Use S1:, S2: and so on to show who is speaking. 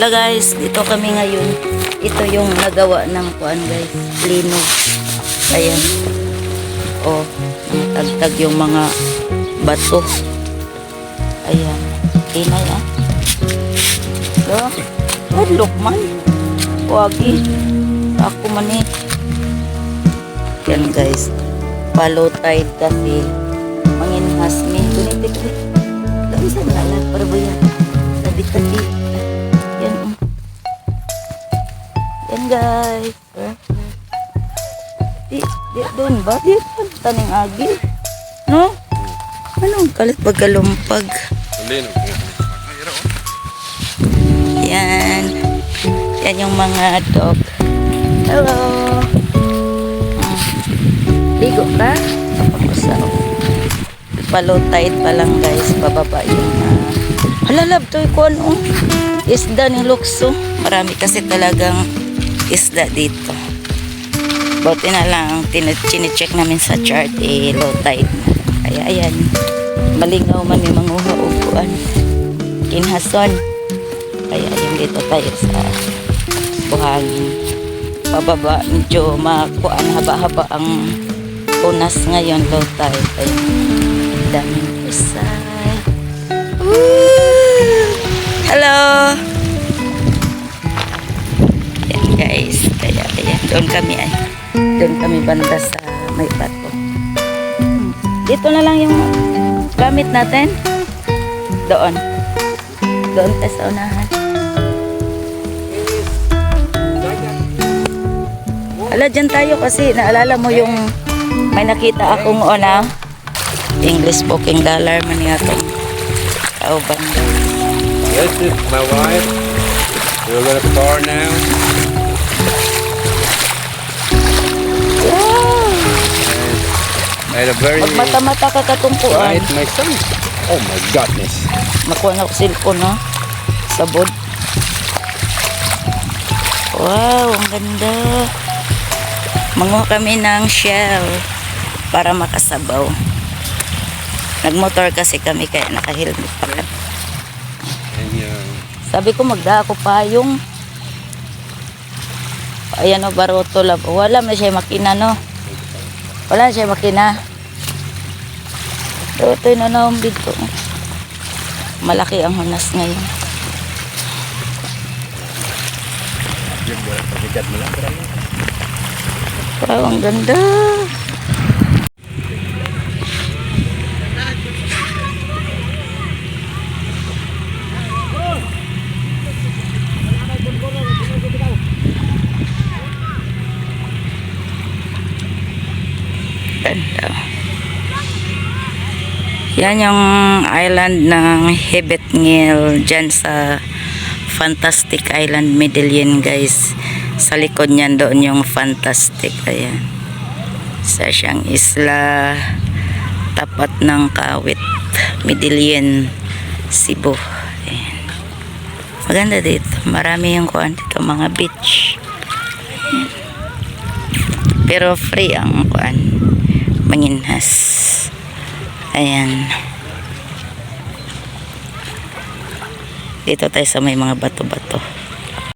S1: Hello guys, dito kami ngayon. Ito yung nagawa ng kuan guys, linog. Ayan. Oh, tagtag yung mga bato. Ayan. Inay ah. So, hadlok man. Wagi. Ako man eh. Yan guys. Follow tide kasi manginhas ni. Tunitik. Dami sa nalat para ba yan? Tabi-tabi. Yan. Yan guys. Di doon ba? Di taning agi. No? Anong kalit pagkalumpag? Yan. Yan yung mga dog. Hello. Ligo ka? Kapakusaw. Follow tide pa lang guys. Bababa yung halalab to ko ano. Isda ni Lukso. Marami kasi talagang isda dito. Buti na lang chine-check namin sa chart low tide na. Kaya ayan. Malingaw man yung mga uhuan. Kinhason. Kaya yung dito tayo sa buhangin. Pababa medyo makuan haba-haba ang unas ngayon low tide. Ayan. Daming pusay. Hello. Ayan guys. Kaya ayan. Doon kami banda sa may bato. Dito na lang yung gamit natin. Doon tayo sa unahan. Ala, dyan tayo kasi naalala mo yung may nakita akong English speaking dollar man niya itong kauban.
S2: This is my wife. We're going to the car now.
S1: Wow!
S2: I had a very
S1: Magmata-mata ka katungkuan.
S2: right, my son. Oh my goodness.
S1: Nakuha na ko cellphone no? Sabod. Wow, ang ganda. Manguha kami ng shell para makasabaw. Nagmotor kasi kami kaya naka-helmet pa kami.
S2: And
S1: Sabi ko magdako pa yung ayan o baroto lab. Wala na siya makina no. Wala na siya makina. Ito na naong dito. Malaki ang hunas ngayon. Wow, ang ganda. Ganda. Yan yung island ng Hibetngil dyan sa Fantastic Island Medellin guys. Sa likod niyan doon yung Fantastic. Ayan. Isa siyang isla tapat ng Kawit Medellin, Cebu. Ayan. Maganda dito. Marami yung kuan dito mga beach. Ayan. Pero free ang kuan. Manginhas. Ayan. Dito tayo sa may mga bato-bato.